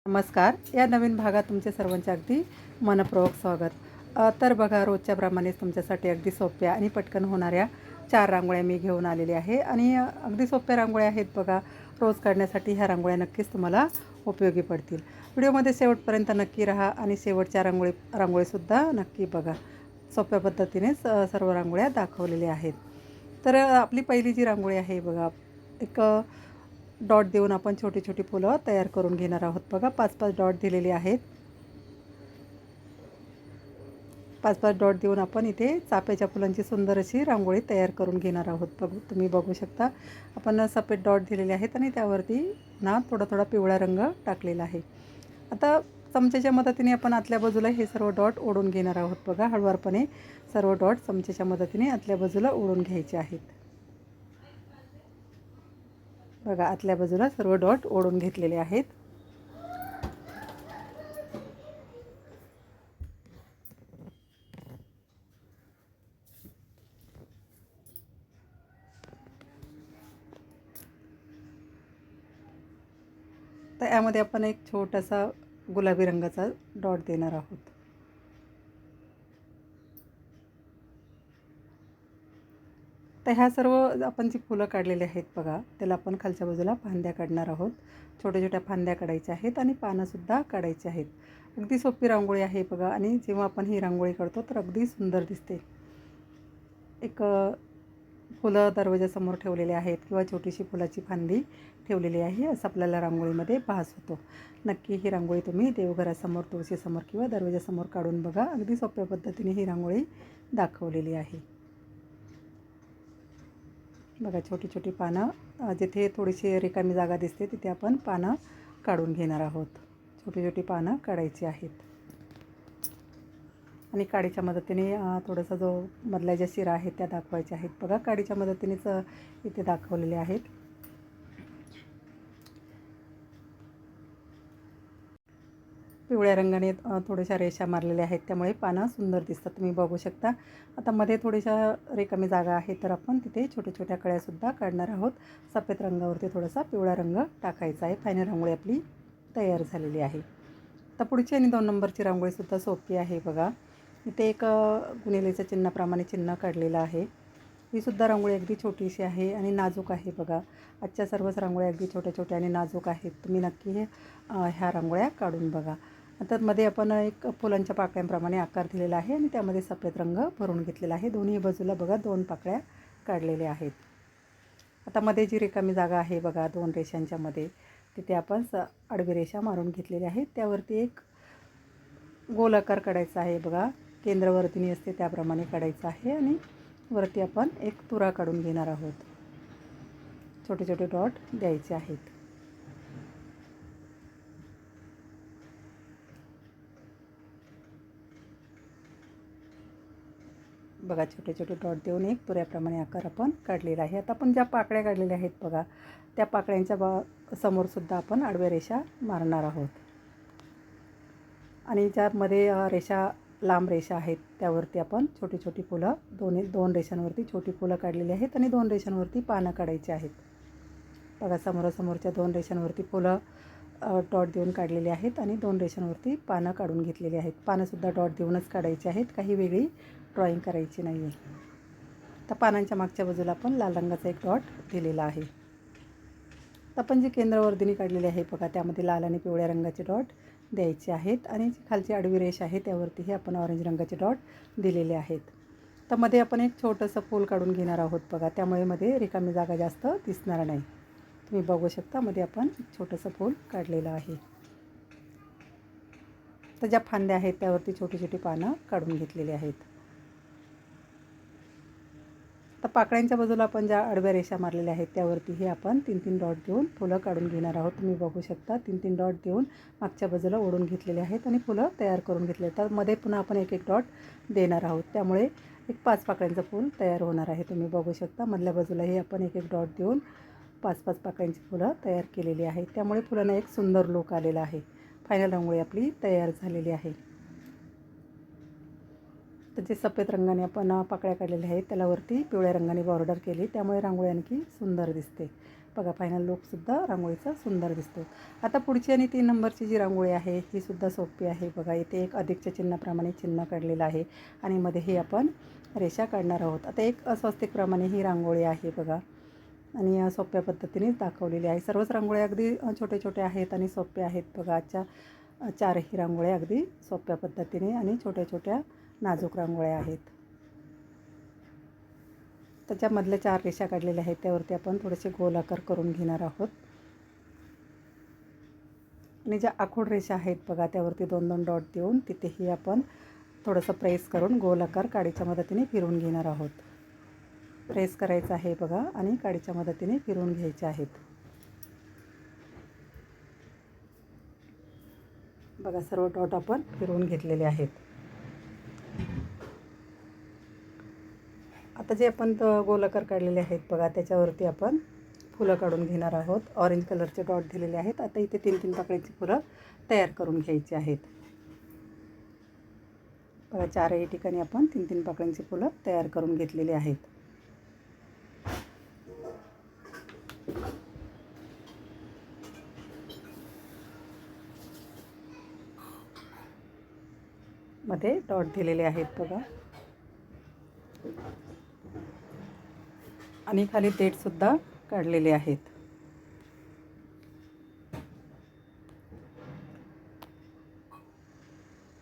नमस्कार. या नवीन भागात तुमचे सर्वांचे अगदी मनपूर्वक स्वागत. तर बघा रोजच्याप्रमाणेच तुमच्यासाठी अगदी सोप्या आणि पटकन होणाऱ्या 4 रांगोळ्या मी घेऊन आलेल्या आहे आणि अगदी सोप्या रांगोळ्या आहेत बघा. रोज काढण्यासाठी ह्या रांगोळ्या नक्कीच तुम्हाला उपयोगी पडतील. व्हिडिओमध्ये शेवटपर्यंत नक्की राहा आणि शेवटच्या रांगोळीसुद्धा नक्की बघा. सोप्या पद्धतीनेच सर्व रांगोळ्या दाखवलेल्या आहेत. तर आपली पहिली जी रांगोळी आहे बघा, एक डॉट देऊन आपण छोटी छोटी फुलं तयार करून घेणार आहोत. बघा 5-5 डॉट दिलेले आहेत. 5-5 डॉट देऊन आपण इथे चाफ्याच्या फुलांची सुंदर अशी रांगोळी तयार करून घेणार आहोत. तुम्ही बघू शकता आपण सफेद डॉट दिलेले आहेत आणि त्यावरती ना थोडा थोडा पिवळा रंग टाकलेला आहे. आता चमच्याच्या मदतीने आपण आतल्या बाजूला हे सर्व डॉट ओढून घेणार आहोत. बघा हळूवारपणे सर्व डॉट चमच्याच्या मदतीने आतल्या बाजूला ओढून घ्यायचे आहेत. बघा आतल्या बाजूला सर्व डॉट ओढून घेतलेले आहेत. तर यामध्ये आपण एक छोटासा गुलाबी रंगाचा डॉट देणार आहोत. तर ह्या सर्व आपण जी फुलं काढलेली आहेत बघा, त्याला आपण खालच्या बाजूला फांद्या काढणार आहोत. छोट्या छोट्या फांद्या काढायच्या आहेत आणि पानंसुद्धा काढायची आहेत. अगदी सोपी रांगोळी आहे बघा आणि जेव्हा आपण ही रांगोळी काढतो तर अगदी सुंदर दिसते. एक फुलं दरवाजासमोर ठेवलेले आहेत किंवा छोटीशी फुलाची फांदी ठेवलेली आहे असं आपल्याला रांगोळीमध्ये भास होतो. नक्की ही रांगोळी तुम्ही देवघरासमोर, तुळशीसमोर किंवा दरवाजासमोर काढून बघा. अगदी सोप्या पद्धतीने ही रांगोळी दाखवलेली आहे. बघा छोटी छोटी पानं जिथे थोडीशी रिकामी जागा दिसते तिथे आपण पानं काढून घेणार आहोत. छोटी छोटी पानं काढायची आहेत आणि काडीच्या मदतीने थोडंसं जो मधल्या ज्या शिरा आहेत त्या दाखवायच्या आहेत. बघा काडीच्या मदतीनेच इथे दाखवलेले आहेत. पिवळ्या रंगाने थोड्याशा रेषा मारलेल्या आहेत त्यामुळे पानं सुंदर दिसतात. तुम्ही बघू शकता. आता मध्ये थोड्याशा रिकामी जागा आहे तर आपण तिथे छोट्या छोट्या कळ्यासुद्धा काढणार आहोत. सफेद रंगावरती थोडासा पिवळा रंग टाकायचा आहे. फायनल रांगोळी आपली तयार झालेली आहे. आता पुढची आणि 2 नंबरची रांगोळीसुद्धा सोपी आहे बघा. इथे एक गुणिलेच्या चिन्हाप्रमाणे चिन्ह काढलेलं आहे. ही सुद्धा रांगोळी अगदी छोटीशी आहे आणि नाजूक आहे बघा. आजच्या सर्वच रांगोळ्या अगदी छोट्या छोट्या आणि नाजूक आहेत. तुम्ही नक्की ह्या रांगोळ्या काढून बघा. तर मध्ये आपण एक फुलांच्या पाकळ्यांप्रमाणे आकार दिलेला आहे आणि त्यामध्ये सफेद रंग भरून घेतलेला आहे. दोन्ही बाजूला बघा 2 पाकळ्या काढलेल्या आहेत. आता मध्ये जी रिकामी जागा आहे बघा 2 रेषांच्या मध्ये, तिथे आपण आडवी रेषा मारून घेतलेली आहे. त्यावरती एक गोल आकार काढायचा आहे बघा. केंद्रवर्तुनी असते त्याप्रमाणे काढायचं आहे आणि वरती आपण एक तुरा काढून घेणार आहोत. छोटे छोटे डॉट द्यायचे आहेत. बघा छोटे छोटे डॉट देऊन एक तुऱ्याप्रमाणे आकार आपण काढलेला आहे. आता आपण ज्या पाकळ्या काढलेल्या आहेत बघा, त्या पाकळ्यांच्या समोरसुद्धा आपण आडव्या रेषा मारणार आहोत आणि ज्यामध्ये रेषा लांब रेषा आहेत त्यावरती आपण छोटी छोटी फुलं 2 रेषांवरती छोटी फुलं काढलेली आहेत आणि 2 रेषांवरती पानं काढायची आहेत. बघा समोरासमोरच्या 2 रेषांवरती फुलं डॉट देऊन काढलेली आहेत आणि 2 रेषांवरती पानं काढून घेतलेली आहेत. पानंसुद्धा डॉट देऊनच काढायची आहेत. काही वेगळी ड्रॉईंग करायची नाही आहे. तर पानांच्या मागच्या बाजूला आपण लाल रंगाचा एक डॉट दिलेला आहे. तर आपण जी केंद्रवर्तुनी काढलेली आहे बघा, त्यामध्ये लाल आणि पिवळ्या रंगाचे डॉट द्यायचे आहेत आणि जी खालची आडवी रेष आहे त्यावरतीही आपण ऑरेंज रंगाचे डॉट दिलेले आहेत. तर मध्ये आपण एक छोटंसं फूल काढून घेणार आहोत बघा. त्यामुळे मध्ये रिकामी जागा जास्त दिसणार नाही. तुम्ही बघू शकता मध्ये आपण छोटंसं फूल काढलेलं आहे. तर ज्या फांद्या आहेत त्यावरती छोटी छोटी पानं काढून घेतलेली आहेत. तर पाकळ्यांच्या बाजूला आपण ज्या आडव्या रेषा मारलेल्या आहेत त्यावरतीही आपण 3-3 डॉट देऊन फुलं काढून घेणार आहोत. तुम्ही बघू शकता 3-3 डॉट देऊन मागच्या बाजूला ओढून घेतलेले आहेत आणि फुलं तयार करून घेतले. तर मध्ये पुन्हा आपण 1-1 डॉट देणार आहोत. त्यामुळे एक 5 पाकळ्यांचं फूल तयार होणार आहे. तुम्ही बघू शकता मधल्या बाजूलाही आपण 1-1 डॉट देऊन 5-5 पाकळ्यांची फुलं तयार केलेली आहेत. त्यामुळे फुलांना एक सुंदर लूक आलेला आहे. फायनल रांगोळी आपली तयार झालेली आहे. तर जे सफेद रंगाने आपण पाकळ्या काढलेल्या आहेत त्याला वरती पिवळ्या रंगाने बॉर्डर केली, त्यामुळे रांगोळी आणखी सुंदर दिसते. बघा फायनल लुकसुद्धा रांगोळीचा सुंदर दिसतो. आता पुढची आणि 3 नंबरची जी रांगोळी आहे ही सुद्धा सोपी आहे. बघा इथे एक अधिकच्या चिन्हाप्रमाणे चिन्ह काढलेलं आहे आणि मध्येही आपण रेषा काढणार आहोत. आता एक स्वस्तिकप्रमाणे ही रांगोळी आहे बघा आणि सोप्या पद्धतीने दाखवलेली आहे. सर्वच रांगोळ्या अगदी छोटे छोटे आहेत आणि सोप्या आहेत. बघा आजच्या 4ही रांगोळ्या अगदी सोप्या पद्धतीने आणि छोट्या छोट्या नाजूक रांगोळ्या आहेत. त्याच्यामधल्या 4 रेषा काढलेल्या आहेत त्यावरती आपण थोडेसे गोल आकार करून घेणार आहोत आणि ज्या आखूड रेषा आहेत बघा त्यावरती 2-2 डॉट देऊन तिथेही आपण थोडंसं प्रेस करून गोल आकार काडीच्या मदतीने फिरवून घेणार आहोत. प्रेस करायचं आहे बघा आणि काडीच्या मदतीने फिरवून घ्यायचे आहेत. बघा सर्व डॉट आपण फिरवून घेतलेले आहेत. आता जे आपण गोल आकार काढलेले आहेत बघा त्याच्यावरती आपण फुलं काढून घेणार आहोत. ऑरेंज कलरचे डॉट दिलेले आहेत. आता इथे 3-3 पाकळीची फुलं तयार करून घ्यायची आहेत. बघा 4ही ठिकाणी आपण 3-3 पाकळ्यांची फुलं तयार करून घेतलेली आहेत. मध्ये डॉट दिलेले आहेत बघा आणि खाली देठसुद्धा काढलेले आहेत.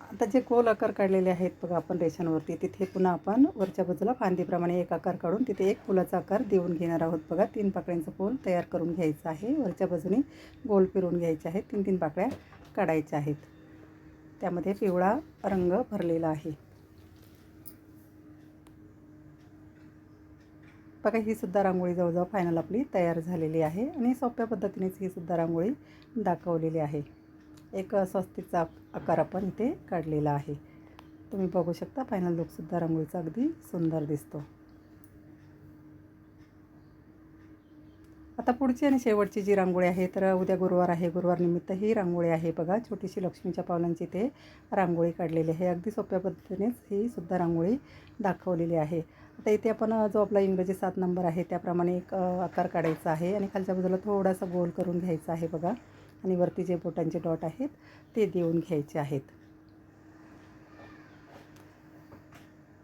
आता जे गोल आकार काढलेले आहेत बघा आपण रेषांवरती तिथे पुन्हा आपण वरच्या बाजूला फांदीप्रमाणे एक आकार काढून तिथे एक फुलाचा आकार देऊन घेणार आहोत. बघा 3 पाकळ्यांचं फूल तयार करून घ्यायचं आहे. वरच्या बाजूने गोल फिरवून घ्यायचे आहेत. 3-3 पाकळ्या काढायच्या आहेत. त्यामध्ये पिवळा रंग भरलेला आहे. बघा ही सुद्धा रांगोळी जवळजवळ फायनल आपली तयार झालेली आहे आणि सोप्या पद्धतीनेच ही सुद्धा रांगोळी दाखवलेली आहे. एक स्वस्तिकचा आकार आपण इथे काढलेला आहे. तुम्ही बघू शकता फायनल लुकसुद्धा रांगोळीचा अगदी सुंदर दिसतो. आता पुढची आणि शेवटची जी रांगोळी आहे तर उद्या गुरुवार आहे. गुरुवार निमित्त ही रांगोळी आहे बघा. छोटीशी लक्ष्मीच्या पावलांची इथे रांगोळी काढलेली आहे. अगदी सोप्या पद्धतीनेच ही सुद्धा रांगोळी दाखवलेली आहे. आता इथे आपण जो आपला इंग्रजी 7 नंबर आहे त्याप्रमाणे एक आकार काढायचा आहे आणि खालच्या बाजूला थोडासा गोल करून घ्यायचा आहे बघा आणि वरती जे बोटांचे डॉट आहेत ते देऊन घ्यायचे आहेत.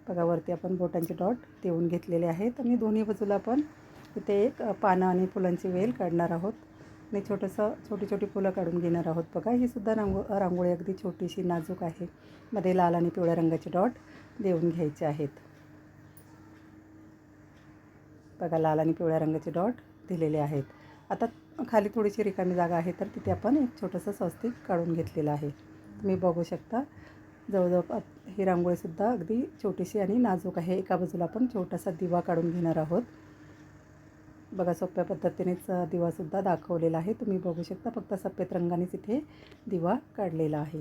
बघा वरती आपण बोटांचे डॉट देऊन घेतलेले आहेत आणि दोन्ही बाजूला आपण इथे एक पानं आणि फुलांची वेल काढणार आहोत आणि छोटी छोटी फुलं काढून घेणार आहोत. बघा ही सुद्धा रांगोळी अगदी छोटीशी नाजूक आहे. मध्ये लाल आणि पिवळ्या रंगाचे डॉट देऊन घ्यायचे आहेत. बघा लाल आणि पिवळ्या रंगाचे डॉट दिलेले आहेत. आता खाली थोडीशी रिकामी जागा आहे तर तिथे आपण एक छोटंसं स्वस्तिक काढून घेतलेलं आहे. तुम्ही बघू शकता जवळजवळ ही रांगोळीसुद्धा अगदी छोटीशी आणि नाजूक आहे. एका बाजूला आपण छोटासा दिवा काढून घेणार आहोत. बघा सोप्या पद्धतीनेच दिवासुद्धा दाखवलेला आहे. तुम्ही बघू शकता फक्त सफेद रंगानेच इथे दिवा काढलेला आहे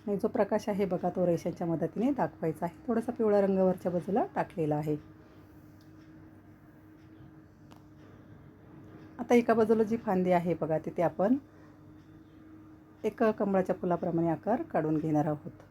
आणि जो प्रकाश आहे बघा तो रेषांच्या मदतीने दाखवायचा आहे. थोडासा पिवळा रंग वरच्या बाजूला टाकलेला आहे. आता एका बाजूला जी फांदी आहे बघा तिथे आपण एक कमळाच्या फुलाप्रमाणे आकार काढून घेणार आहोत.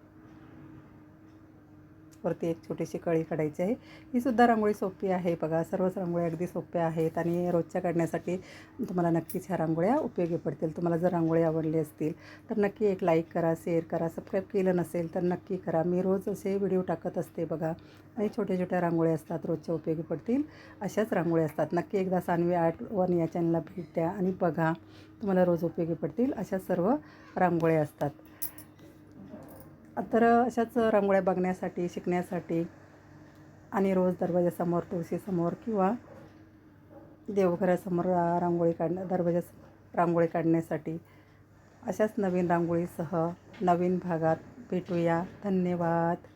वरती एक छोटीशी कळी काढायची आहे. ही सुद्धा रांगोळी सोपी आहे बघा. सर्वच रांगोळ्या अगदी सोप्या आहेत आणि रोजच्या काढण्यासाठी तुम्हाला नक्कीच ह्या रांगोळ्या उपयोगी पडतील. तुम्हाला जर रांगोळी आवडली असतील तर नक्की एक लाईक करा, शेअर करा. सबस्क्राईब केलं नसेल तर नक्की करा. मी रोज असे व्हिडिओ टाकत असते बघा आणि छोट्या छोट्या रांगोळ्या असतात रोजच्या उपयोगी पडतील अशाच रांगोळ्या असतात. नक्की एकदा सान्वी आर्ट 1 या चॅनलला भेट द्या आणि बघा. तुम्हाला रोज उपयोगी पडतील अशा सर्व रांगोळ्या असतात. तर अशाच रांगोळ्या बघण्यासाठी शिकण्यासाठी आणि रोज दरवाजासमोर तुळशीसमोर किंवा देवघरासमोर दरवाजात रांगोळी काढण्यासाठी अशाच नवीन रांगोळीसह नवीन भागात भेटूया. धन्यवाद.